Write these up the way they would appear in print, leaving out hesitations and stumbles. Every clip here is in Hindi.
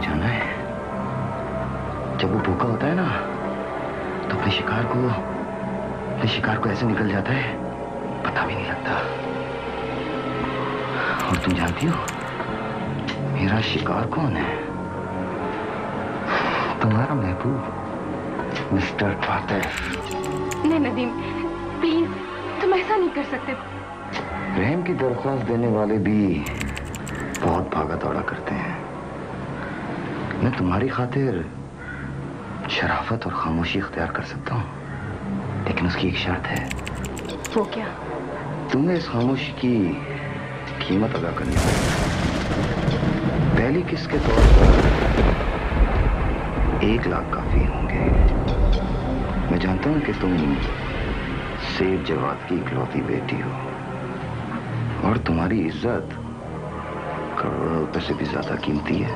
जाना है। जब वो भूखा होता है ना तो अपने शिकार को ऐसे निकल जाता है, पता भी नहीं लगता। और तुम जानती हो मेरा शिकार कौन है? तुम्हारा महबूब मिस्टर आतिफ। नहीं नदीम, प्लीज, तुम ऐसा नहीं कर सकते। रहम की दरख्वास्त देने वाले भी बहुत भागा दौड़ा करते हैं। मैं तुम्हारी खातिर शराफत और खामोशी इख्तियार कर सकता हूँ, लेकिन उसकी एक शर्त है। वो क्या? तुम्हें इस खामोशी की कीमत अदा करनी होगी। पहली किस्त के तौर पर 1 लाख काफी होंगे। मैं जानता हूं कि तुम सेठ जवाद की इकलौती बेटी हो और तुम्हारी इज्जत करोड़ों रुपए से भी ज्यादा कीमती है।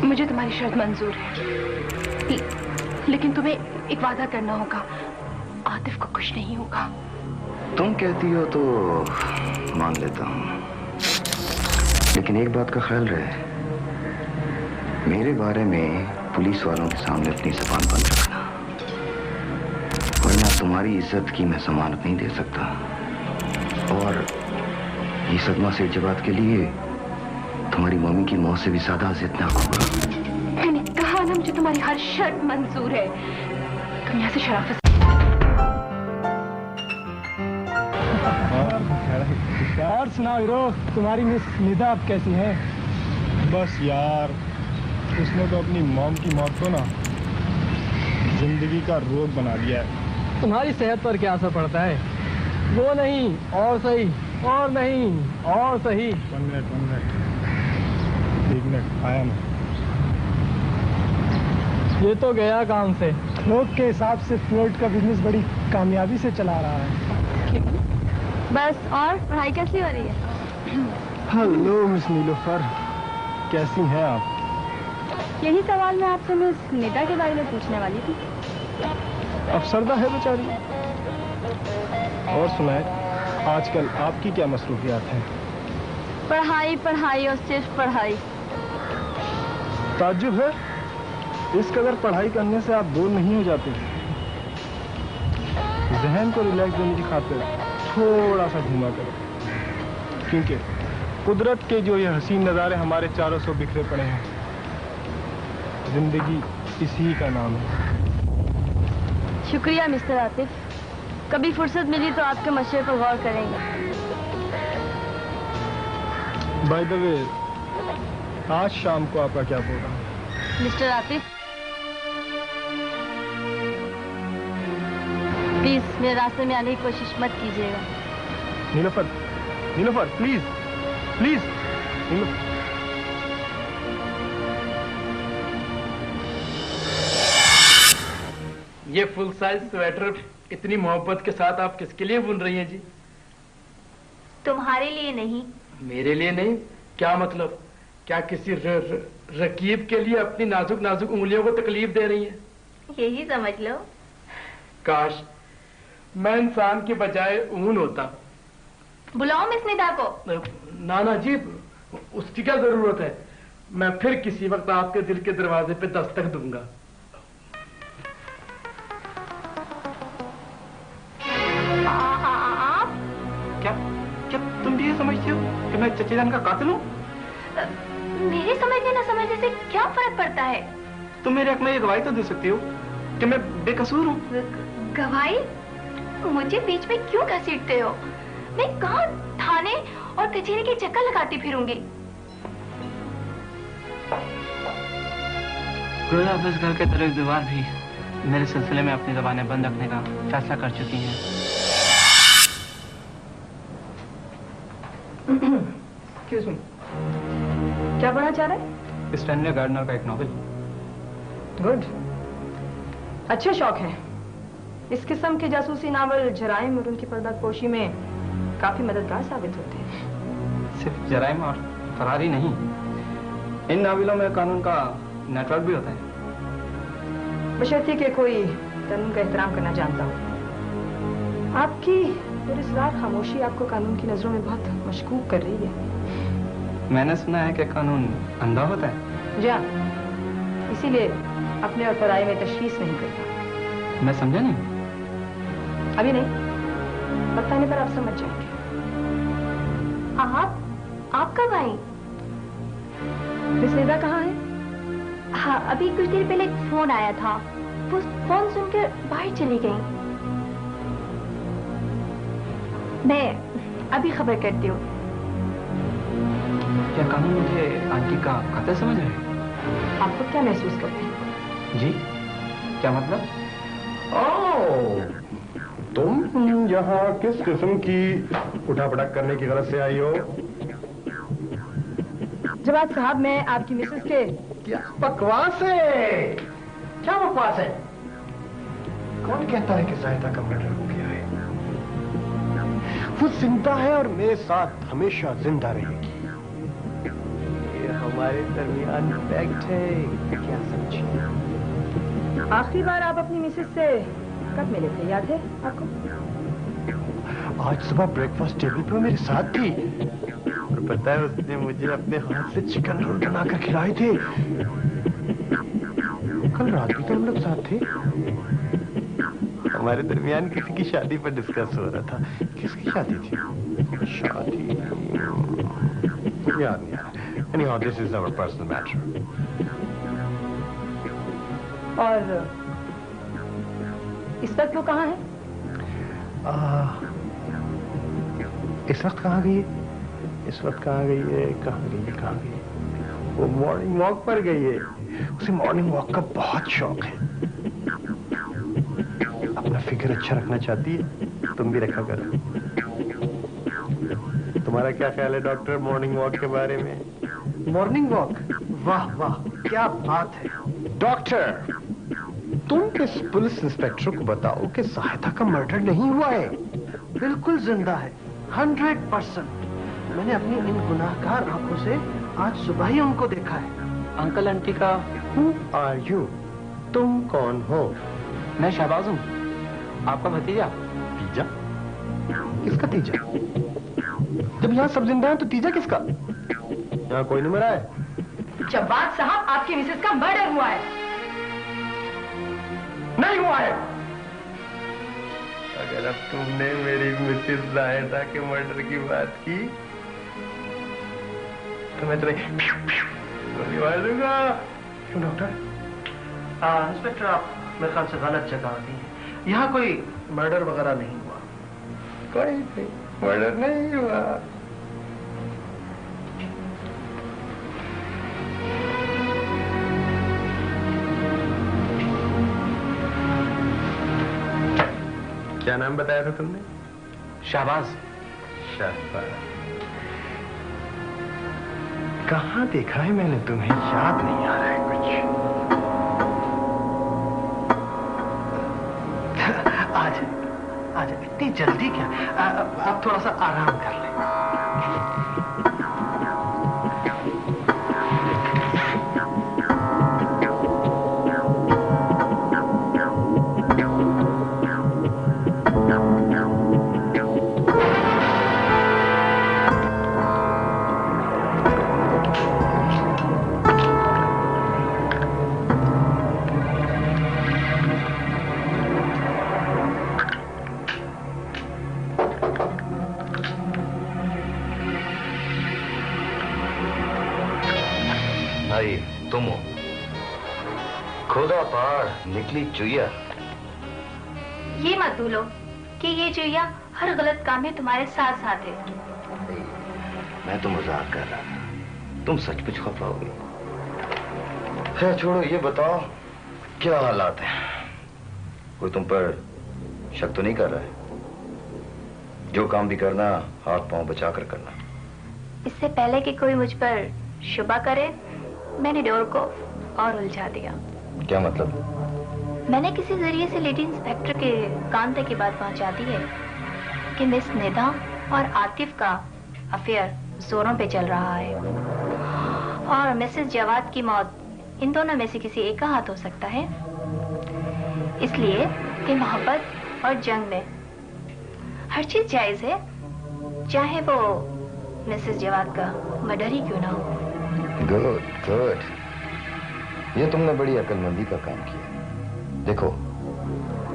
मुझे तुम्हारी शर्त मंजूर है, लेकिन तुम्हें एक वादा करना होगा। आतिफ को कुछ नहीं होगा। तुम कहती हो तो मान लेता हूं, लेकिन एक बात का ख्याल रहे, मेरे बारे में पुलिस वालों के सामने अपनी जुबान बंद रखना, वरना तुम्हारी इज्जत की मैं जमानत नहीं दे सकता। और ये सदमा सेठ जवाद के लिए तुम्हारी मम्मी की मौत से भी ज्यादा जितना होगा। मैंने कहा ना, मुझे तुम्हारी हर शर्त मंजूर है। तुम यहाँ से शराफत और सुनाओ हीरो, तुम्हारी मिस निदा अब कैसी है? बस यार, उसने तो अपनी मॉम की मौत को ना जिंदगी का रोग बना दिया है। तुम्हारी सेहत पर क्या असर पड़ता है? वो नहीं और सही, और नहीं और सही। 1 मिनट 1 मिनट आया मैं। ये तो गया काम से। लोग के हिसाब से फ्लोट का बिजनेस बड़ी कामयाबी से चला रहा है। बस। और पढ़ाई कैसी हो रही है? हेलो मिस नीलोफर, कैसी हैं आप? यही सवाल मैं आपसे मिस निदा के बारे में पूछने वाली थी। अफसरदा है बेचारी। और सुनाए, आजकल आपकी क्या मसरूफियात हैं? पढ़ाई पढ़ाई और सिर्फ पढ़ाई। ताज्जुब है, इस कदर पढ़ाई करने से आप बोर नहीं हो जाते? जहन को रिलैक्स देने की खातिर थोड़ा सा घूमा करो, क्योंकि कुदरत के जो ये हसीन नज़ारे हमारे चारों सौ बिखरे पड़े हैं, जिंदगी इसी का नाम है। शुक्रिया मिस्टर आतिफ, कभी फुर्सत मिली तो आपके मशवरे पर गौर करेंगे। बाय द वे, आज शाम को आपका क्या प्रोग्राम? मिस्टर आतिफ, प्लीज मेरे रास्ते में आने की कोशिश मत कीजिएगा। Nilofar, Nilofar please please. ये फुल साइज स्वेटर इतनी मोहब्बत के साथ आप किसके लिए बुन रही हैं जी? तुम्हारे लिए नहीं। मेरे लिए नहीं? क्या मतलब? क्या किसी रकीब के लिए अपनी नाजुक नाजुक उंगलियों को तकलीफ दे रही हैं? यही समझ लो। काश मैं इंसान के बजाय ऊन होता। बुलाओ मिस निदा को। नाना जी, उसकी क्या जरूरत है? मैं फिर किसी वक्त आपके दिल के दरवाजे पे दस्तक दूंगा। आप क्या क्या तुम भी ये समझती हो कि मैं चचे जान का कातिल हूँ? मेरे समझने ना समझने से क्या फर्क पड़ता है? तुम मेरे हक में ये गवाही तो दे सकती हो कि मैं बेकसूर हूँ। गवाही? मुझे बीच में क्यों घसीटते हो? मैं कहाँ थाने और कचहरी के चक्कर लगाती फिरूंगी? रोजा हाफिज घर के तरफ दीवार भी मेरे सिलसिले में अपनी ज़बानें बंद रखने का फैसला कर चुकी हैं। क्या पढ़ना चाह रहे हैं? स्टैनले गार्डनर का एक नॉवेल। गुड, अच्छे शौक है। इस किस्म के जासूसी नावल जराइम और उनकी पर्दापोशी में काफी मददगार साबित होते हैं। सिर्फ जराइम और फरारी नहीं, इन नावलों में कानून का नेटवर्क भी होता है। बशर्ते कि कोई कानून का एहतराम करना जानता हो। आपकी पुरस्कार खामोशी आपको कानून की नजरों में बहुत मशकूक कर रही है। मैंने सुना है कि कानून अंधा होता है। जा, इसीलिए अपने और पराये में तशखीस नहीं करता। मैं समझा नहीं। अभी नहीं, वक्त आने पर आप समझ जाएंगे। आप कब आई? मिस निदा कहाँ है? हाँ, अभी कुछ देर पहले एक फोन आया था, वो फोन सुनकर बाहर चली गई। मैं अभी खबर करती हूँ। क्या कानून मुझे आंटी का खाता समझ रहे हैं? आपको क्या महसूस करते हैं? जी, क्या मतलब? तुम यहाँ किस किस्म की उठापटक करने की गरज से आई हो? जवाब साहब, मैं आपकी मिसेस के... क्या बकवास है? क्या बकवास है? कौन कहता है कि जायदा का मर्डर हो गया है? वो जिंदा है और मेरे साथ हमेशा जिंदा रहेगी। ये हमारे दरमियान फैक्ट है, क्या समझिए? आखिरी बार आप अपनी मिसेस से कब मिले थे, याद है आपको? आज सुबह ब्रेकफास्ट टेबल पर मेरे साथ थी और पता है उसने मुझे अपने हाथ से चिकन रोल बनाकर खिलाए थे। कल रात भी तो हम लोग साथ थे। हमारे दरमियान किसी की शादी पर डिस्कस हो रहा था। किसकी शादी थी? शादी याद नहीं आ रहा। Anyhow, this is our personal matter. और इस वक्त वो कहाँ है? इस वक्त कहाँ गई है? इस वक्त कहाँ गई है? कहाँ गई है? कहाँ गई है? वो मॉर्निंग वॉक पर गई है। उसे मॉर्निंग वॉक का बहुत शौक है। अपना फिगर अच्छा रखना चाहती है, तुम भी रखा करो। तुम्हारा क्या ख्याल है डॉक्टर मॉर्निंग वॉक के बारे में? Morning walk? वाह वाह, क्या बात है। डॉक्टर, तुम इस पुलिस इंस्पेक्टर को बताओ कि सहायता का मर्डर नहीं हुआ है। बिल्कुल जिंदा है, 100%। मैंने अपनी इन गुनाहगार आंखों से आज सुबह ही उनको देखा है। अंकल आंटी का... Who are you? तुम कौन हो? मैं शहबाज हूँ, आपका भतीजा। तीजा? किसका तीजा? जब यहाँ सब जिंदा हैं तो तीजा किसका? यहाँ कोई नहीं मरा है। जवाब साहब, आपकी मिसेस का मर्डर हुआ है। नहीं हुआ है। अगर अब तुमने मेरी मिसेस जायदा के मर्डर की बात की तो मैं तुम्हें गोली मार दूंगा। क्यों डॉक्टर? इंस्पेक्टर, आप मेरे ख्याल से गलत जगह आती हैं। यहाँ कोई मर्डर वगैरह नहीं हुआ। कोई नहीं, मर्डर नहीं हुआ। क्या नाम बताया था तुमने? शहबाज। शहबाज। कहाँ देखा है मैंने तुम्हें, याद नहीं आ रहा है कुछ। आज इतनी जल्दी क्या? आप थोड़ा सा आराम कर लें। भाई तुम हो, खुदा पार निकली चुईया। ये मत भूलो कि ये चुईया हर गलत काम में तुम्हारे साथ साथ है। मैं तो मजाक कर रहा था, तुम सचमुच खफा हो गई। खैर छोड़ो, ये बताओ क्या हालात हैं? कोई तुम पर शक तो नहीं कर रहा है? जो काम भी करना हाथ पांव बचा कर करना। इससे पहले कि कोई मुझ पर शुबा करे, मैंने डोर को और उलझा दिया। क्या मतलब? मैंने किसी जरिए से लेडी इंस्पेक्टर के कान तक की बात पहुंचा दी है कि मिस निदा और आतिफ का अफेयर जोरों पे चल रहा है और मिसेस जवाद की मौत इन दोनों में से किसी एक का हाथ हो सकता है। इसलिए कि मोहब्बत और जंग में हर चीज जायज है, चाहे वो मिसेस जवाद का मर्डर ही क्यों ना हो। गुड गुड, ये तुमने बड़ी अक्लमंदी का काम किया। देखो,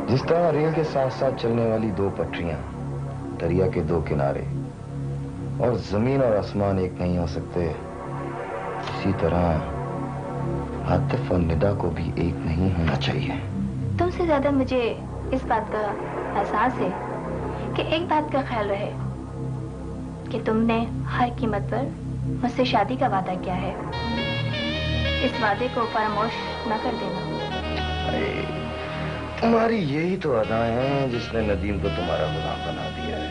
जिस तरह रेल के साथ साथ चलने वाली दो पटरियां, दरिया के दो किनारे, और जमीन और आसमान एक नहीं हो सकते, इसी तरह आतिफ और निदा को भी एक नहीं होना चाहिए। तुमसे ज्यादा मुझे इस बात का एहसास है कि एक बात का ख्याल रहे कि तुमने हर कीमत पर मुझसे शादी का वादा किया है। इस वादे को फरामोश न कर देना। अरे, तुम्हारी यही तो अदाएं हैं जिसने नदीम को तुम्हारा गुलाम बना दिया है।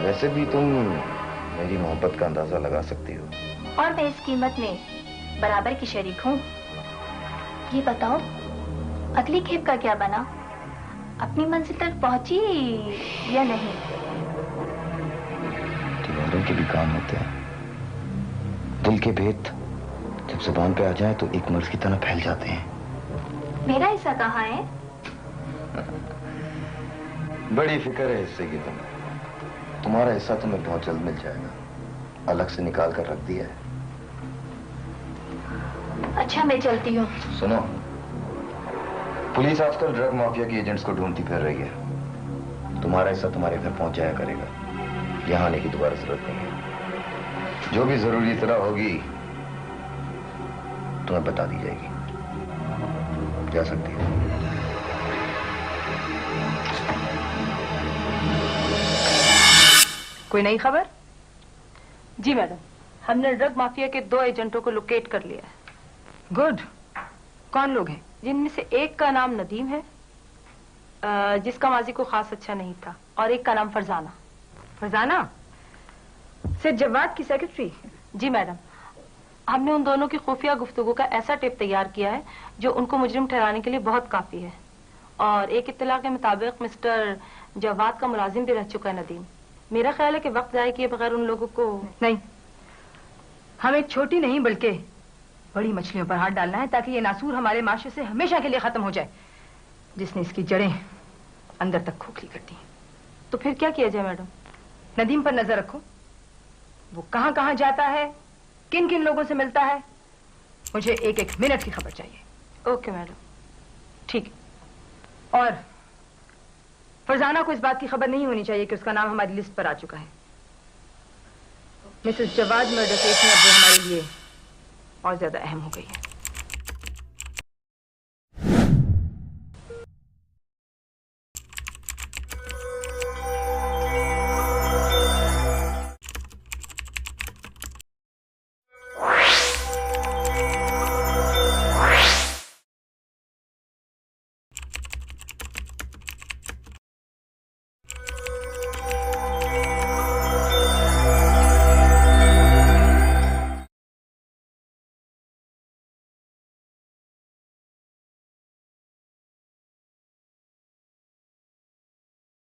वैसे भी तुम मेरी मोहब्बत का अंदाजा लगा सकती हो। और मैं इस कीमत में बराबर की शरीक हूँ। ये बताओ, अगली खेप का क्या बना? अपनी मंजिल तक पहुंची या नहीं? दीवारों के भी काम होते हैं। दिल के भेद जब जुबान पे आ जाए तो एक मर्ज की तरह फैल जाते हैं। मेरा हिस्सा कहाँ है? बड़ी फिक्र है हिस्से की तुम्हें। तुम्हारा हिस्सा तुम्हें बहुत जल्द मिल जाएगा। अलग से निकाल कर रख दिया है। अच्छा, मैं चलती हूँ। सुनो, पुलिस आजकल ड्रग माफिया के एजेंट्स को ढूंढती फिर रही है। तुम्हारा हिस्सा तुम्हारे घर पहुंच जाया करेगा। यहां आने की दोबारा जरूरत नहीं है। जो भी जरूरी इत्तला होगी तुम्हें बता दी जाएगी। जा सकती है। कोई नई खबर? जी मैडम, हमने ड्रग माफिया के 2 एजेंटों को लोकेट कर लिया है। गुड। कौन लोग हैं? जिनमें से एक का नाम नदीम है, जिसका माजी को खास अच्छा नहीं था, और एक का नाम फरजाना। फरजाना से जवाद की सेक्रेटरी? जी मैडम, हमने उन दोनों की खुफिया गुफ्तगू का ऐसा टेप तैयार किया है जो उनको मुजरिम ठहराने के लिए बहुत काफी है। और एक इत्तला के मुताबिक मिस्टर जवाद का मुलाजिम भी रह चुका है नदीम। मेरा ख्याल है कि वक्त जाए किए बगैर उन लोगों को नहीं, हम एक छोटी नहीं बल्कि बड़ी मछलियों पर हाथ डालना है, ताकि ये नासूर हमारे माशरे से हमेशा के लिए खत्म हो जाए, जिसने इसकी जड़ें अंदर तक खोखली कर दी। तो फिर क्या किया जाए मैडम? नदीम पर नजर रखो। वो कहां कहां जाता है, किन किन लोगों से मिलता है, मुझे एक एक मिनट की खबर चाहिए। ओके मैडम, ठीक। और फरजाना को इस बात की खबर नहीं होनी चाहिए कि उसका नाम हमारी लिस्ट पर आ चुका है। मिसेस जवाद मर्डर केस में अब वो हमारे लिए और ज्यादा अहम हो गई है।